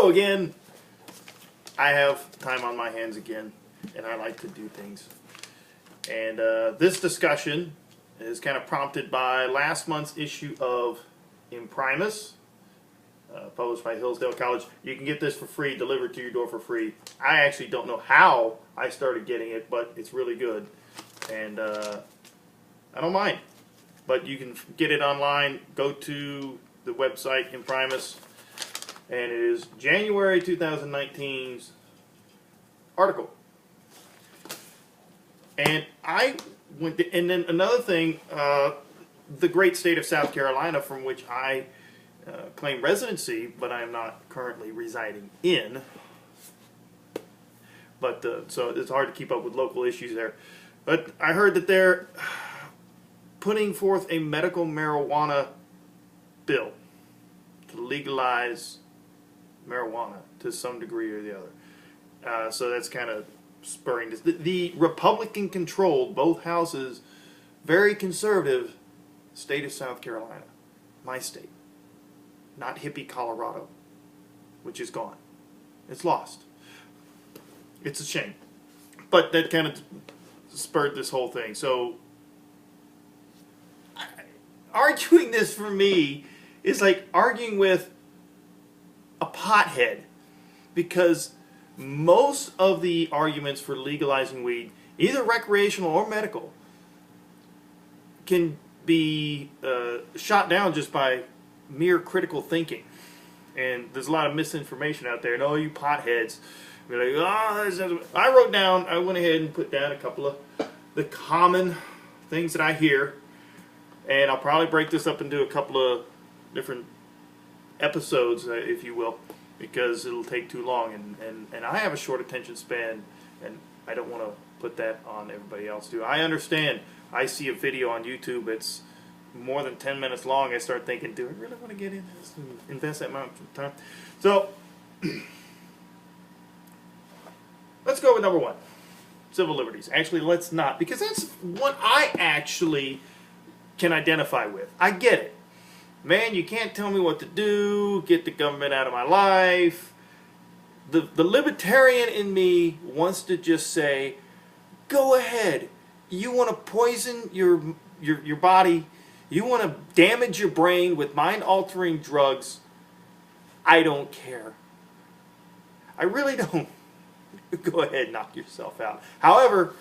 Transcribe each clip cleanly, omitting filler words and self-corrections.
Hello again. I have time on my hands again, and I like to do things. And this discussion is kind of prompted by last month's issue of Imprimis, published by Hillsdale College. You can get this for free, delivered to your door for free. I actually don't know how I started getting it, but it's really good. And I don't mind. But you can get it online. Go to the website, Imprimis. And it is January 2019's article. And I went to, and then another thing, the great state of South Carolina, from which I claim residency, but I am not currently residing in. But so it's hard to keep up with local issues there. But I heard that they're putting forth a medical marijuana bill to legalize marijuana to some degree or the other. So that's kind of spurring this. The Republican-controlled, both houses, very conservative state of South Carolina, my state, not hippie Colorado, which is gone. It's lost. It's a shame. But that kind of spurred this whole thing. So arguing this for me is like arguing with a pothead, because most of the arguments for legalizing weed, either recreational or medical, can be shot down just by mere critical thinking. And there's a lot of misinformation out there. And oh, you potheads. You're like, oh, I wrote down, I went ahead and put down a couple of the common things that I hear. And I'll probably break this up into a couple of different episodes, if you will, because it'll take too long, and I have a short attention span, and I don't want to put that on everybody else too. I understand. I see a video on YouTube, it's more than 10 minutes long, I start thinking, do I really want to get into this and invest that amount of time? So let's go with number one, civil liberties. Actually, let's not, because that's what I actually can identify with. I get it. Man, you can't tell me what to do, get the government out of my life. The libertarian in me wants to just say, go ahead. You want to poison your body, you want to damage your brain with mind-altering drugs, I don't care. I really don't. Go ahead, knock yourself out. However,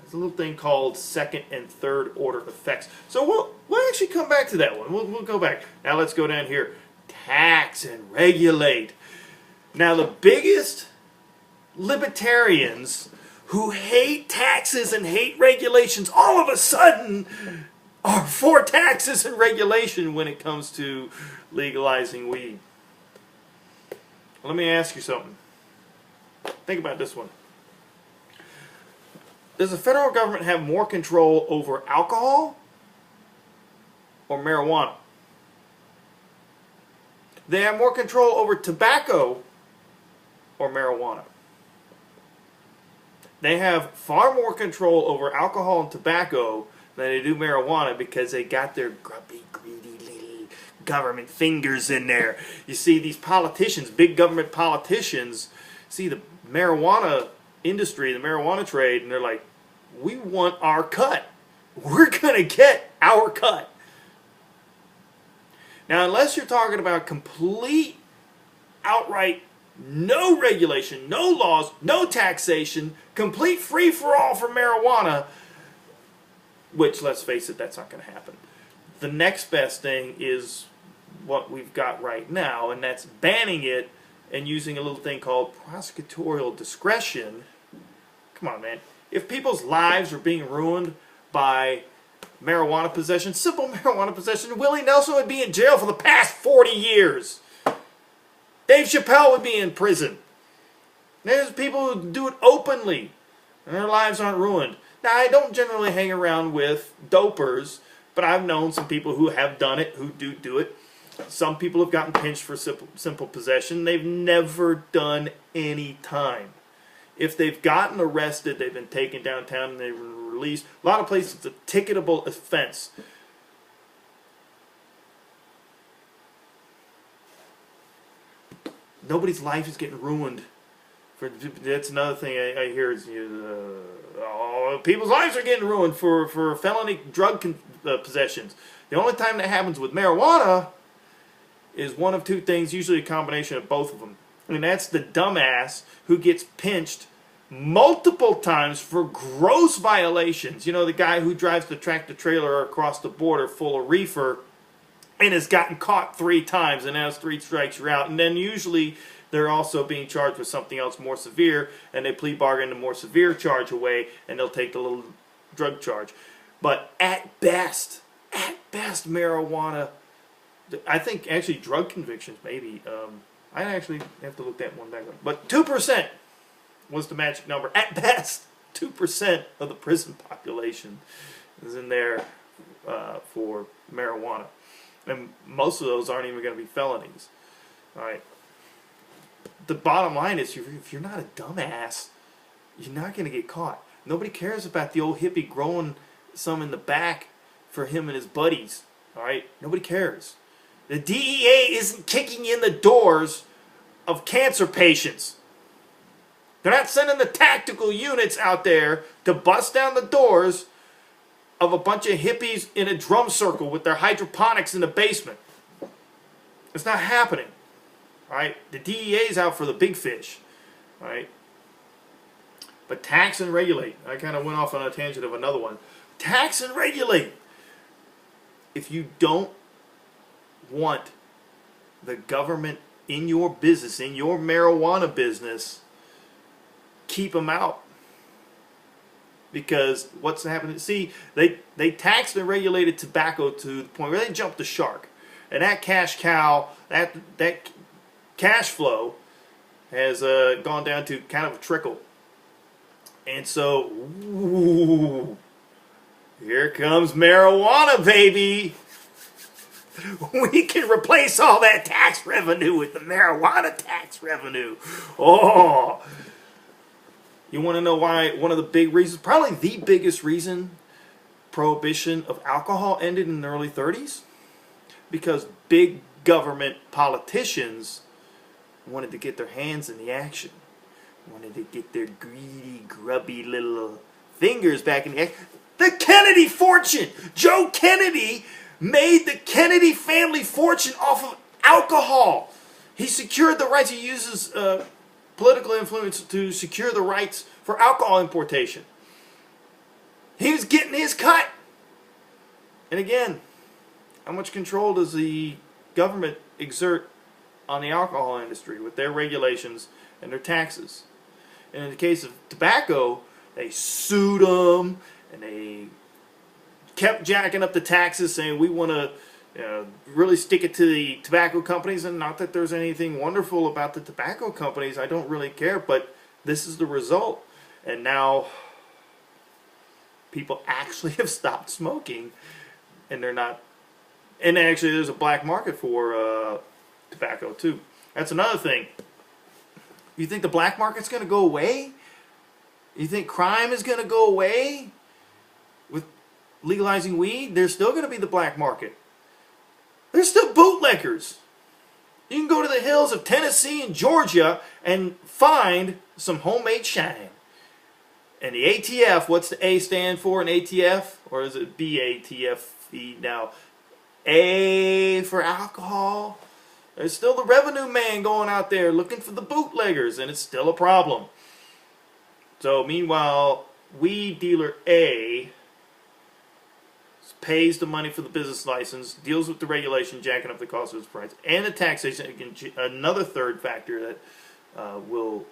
there's a little thing called second and third order effects. So we'll actually come back to that one. We'll go back. Now let's go down here. Tax and regulate. Now the biggest libertarians who hate taxes and hate regulations all of a sudden are for taxes and regulation when it comes to legalizing weed. Let me ask you something. Think about this one. Does the federal government have more control over alcohol or marijuana? They have more control over tobacco or marijuana. They have far more control over alcohol and tobacco than they do marijuana, because they got their grubby, greedy little government fingers in there. You see, these politicians, big government politicians, see the marijuana industry, the marijuana trade, and they're like, we want our cut. We're going to get our cut. Now, unless you're talking about complete, outright, no regulation, no laws, no taxation, complete free-for-all for marijuana, which, let's face it, that's not going to happen. The next best thing is what we've got right now, and that's banning it and using a little thing called prosecutorial discretion. Come on, man. If people's lives are being ruined by marijuana possession, simple marijuana possession, Willie Nelson would be in jail for the past 40 years. Dave Chappelle would be in prison. There's people who do it openly, and their lives aren't ruined. Now, I don't generally hang around with dopers, but I've known some people who have done it, who do it. Some people have gotten pinched for simple possession. They've never done any time. If they've gotten arrested, they've been taken downtown and they were released. A lot of places, it's a ticketable offense. Nobody's life is getting ruined. That's another thing I hear is people's lives are getting ruined for felony drug possessions. The only time that happens with marijuana is one of two things, usually a combination of both of them. And that's the dumbass who gets pinched multiple times for gross violations. You know, the guy who drives the tractor trailer across the border full of reefer and has gotten caught 3 times, and now it's 3 strikes you're out. And then usually they're also being charged with something else more severe, and they plea bargain the more severe charge away, and they'll take the little drug charge. But at best, marijuana, I think actually drug convictions maybe, I actually have to look that one back up, but 2% was the magic number. At best, 2% of the prison population is in there for marijuana. And most of those aren't even going to be felonies. All right. The bottom line is, if you're not a dumbass, you're not going to get caught. Nobody cares about the old hippie growing some in the back for him and his buddies. All right? Nobody cares. The DEA isn't kicking in the doors of cancer patients. They're not sending the tactical units out there to bust down the doors of a bunch of hippies in a drum circle with their hydroponics in the basement. It's not happening. All right? The DEA is out for the big fish. All right? But tax and regulate. I kind of went off on a tangent of another one. Tax and regulate. If you don't want the government in your business, in your marijuana business, keep them out. Because what's happening? See, they taxed and regulated tobacco to the point where they jumped the shark, and that cash cow, that cash flow, has gone down to kind of a trickle. And so, ooh, here comes marijuana, baby. We can replace all that tax revenue with the marijuana tax revenue. Oh. You want to know why? One of the big reasons, probably the biggest reason, prohibition of alcohol ended in the early 30s? Because big government politicians wanted to get their hands in the action. Wanted to get their greedy, grubby little fingers back in the action. The Kennedy fortune! Joe Kennedy made the Kennedy family fortune off of alcohol. He secured the rights. He uses political influence to secure the rights for alcohol importation. He was getting his cut. And again, how much control does the government exert on the alcohol industry with their regulations and their taxes? And in the case of tobacco, they sued them and they kept jacking up the taxes, saying we want to really stick it to the tobacco companies. And not that there's anything wonderful about the tobacco companies, I don't really care, but this is the result. And now people actually have stopped smoking, and they're not. And actually there's a black market for tobacco too. That's another thing. You think the black market's going to go away? You think crime is going to go away with legalizing weed? There's still going to be the black market. There's still bootleggers. You can go to the hills of Tennessee and Georgia and find some homemade shine. And the ATF, what's the A stand for in ATF? Or is it BATFE now? A for alcohol. There's still the revenue man going out there looking for the bootleggers, and it's still a problem. So meanwhile, weed dealer A pays the money for the business license, deals with the regulation, jacking up the cost of his price, and the taxation. Again, another third factor that will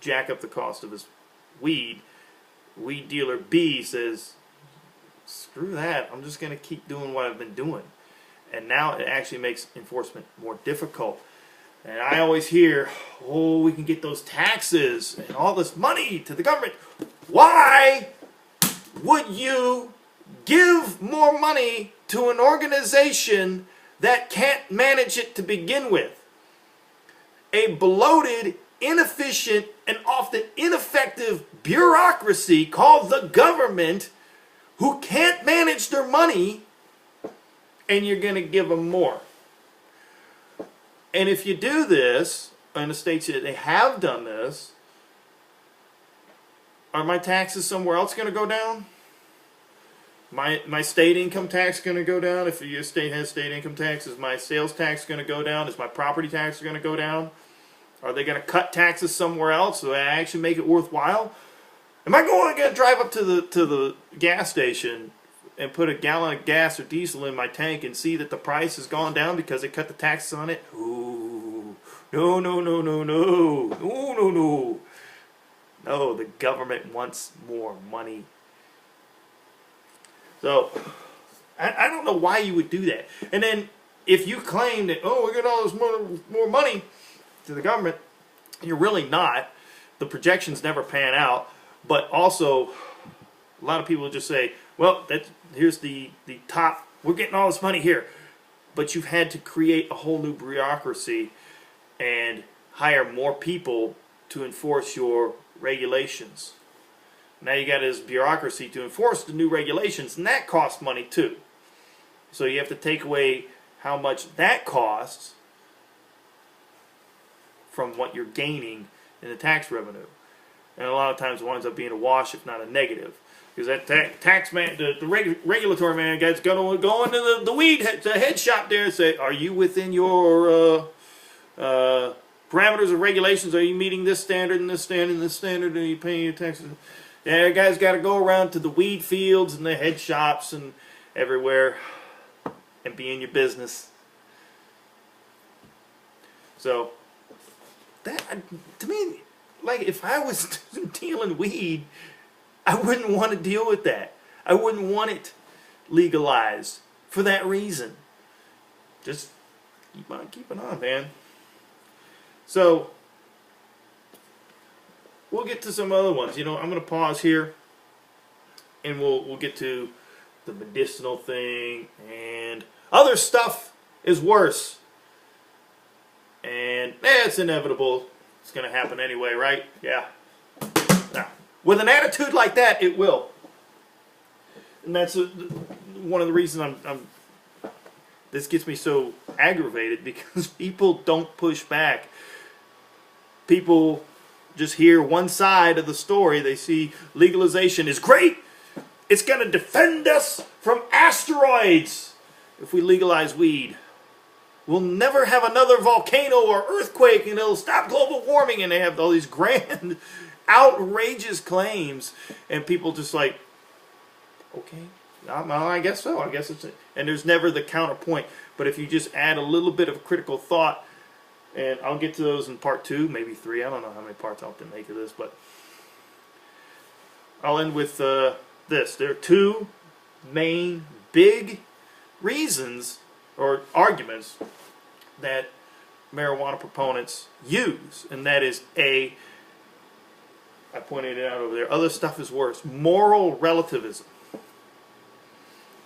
jack up the cost of his weed. Weed dealer B says, screw that, I'm just going to keep doing what I've been doing. And now it actually makes enforcement more difficult. And I always hear, oh, we can get those taxes and all this money to the government. Why would you give more money to an organization that can't manage it to begin with? A bloated, inefficient, and often ineffective bureaucracy called the government who can't manage their money, and you're going to give them more. And if you do this, in the states that they have done this, are my taxes somewhere else going to go down? My state income tax going to go down? If your state has state income tax, is my sales tax going to go down? Is my property tax going to go down? Are they going to cut taxes somewhere else so they actually make it worthwhile? Am I going to drive up to the gas station and put a gallon of gas or diesel in my tank and see that the price has gone down because they cut the taxes on it? Ooh, no, no, no, no, no, no, no, no. No, the government wants more money. So, I don't know why you would do that. And then, if you claim that, oh, we got all this more money to the government, you're really not. The projections never pan out. But also, a lot of people just say, well, here's the top, we're getting all this money here. But you've had to create a whole new bureaucracy and hire more people to enforce your regulations. Now you got this bureaucracy to enforce the new regulations, and that costs money too. So you have to take away how much that costs from what you're gaining in the tax revenue. And a lot of times it winds up being a wash, if not a negative. Because that tax man, the regulatory man guy's going to go into the head shop there and say, are you within your parameters of regulations? Are you meeting this standard and this standard and this standard? Are you paying your taxes? Yeah, the guy's got to go around to the weed fields and the head shops and everywhere and be in your business. So, that, to me, like, if I was dealing weed, I wouldn't want to deal with that. I wouldn't want it legalized for that reason. Just keep on keeping on, man. So, we'll get to some other ones. You know, I'm going to pause here, and we'll get to the medicinal thing, and other stuff is worse. And it's inevitable. It's going to happen anyway, right? Yeah. Now, with an attitude like that, it will. And that's one of the reasons this gets me so aggravated, because people don't push back. People just hear one side of the story. They see legalization is great. It's going to defend us from asteroids if we legalize weed. We'll never have another volcano or earthquake, and it'll stop global warming. And they have all these grand, outrageous claims, and people just like, okay, well, I guess so. I guess it's it. And there's never the counterpoint. But if you just add a little bit of critical thought, and I'll get to those in part 2, maybe 3. I don't know how many parts I'll have to make of this, but I'll end with this. There are 2 main big reasons or arguments that marijuana proponents use, and that is A, I pointed it out over there, other stuff is worse, moral relativism.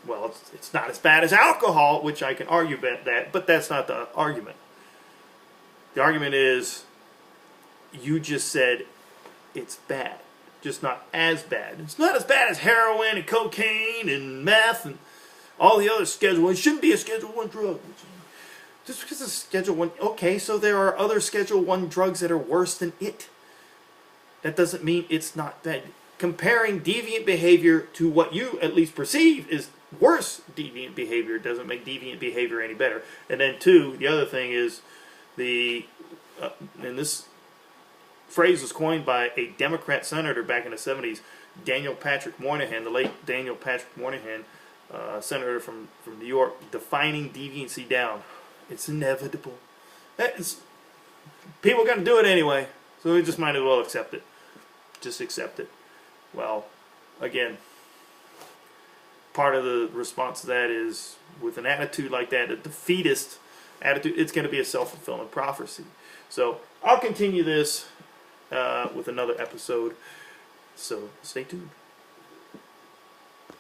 Well, it's not as bad as alcohol, which I can argue about that, but that's not the argument. The argument is, you just said it's bad, just not as bad. It's not as bad as heroin and cocaine and meth and all the other Schedule 1. It shouldn't be a Schedule 1 drug. Just because it's Schedule 1, okay, so there are other Schedule 1 drugs that are worse than it. That doesn't mean it's not bad. Comparing deviant behavior to what you at least perceive is worse deviant behavior doesn't make deviant behavior any better. And then 2, the other thing is, and this phrase was coined by a Democrat senator back in the 70s, Daniel Patrick Moynihan, the late Daniel Patrick Moynihan, senator from New York, defining deviancy down. It's inevitable. People are going to do it anyway, so we just might as well accept it. Just accept it. Well, again, part of the response to that is, with an attitude like that, a defeatist attitude, it's going to be a self-fulfilling prophecy. So I'll continue this with another episode, so stay tuned.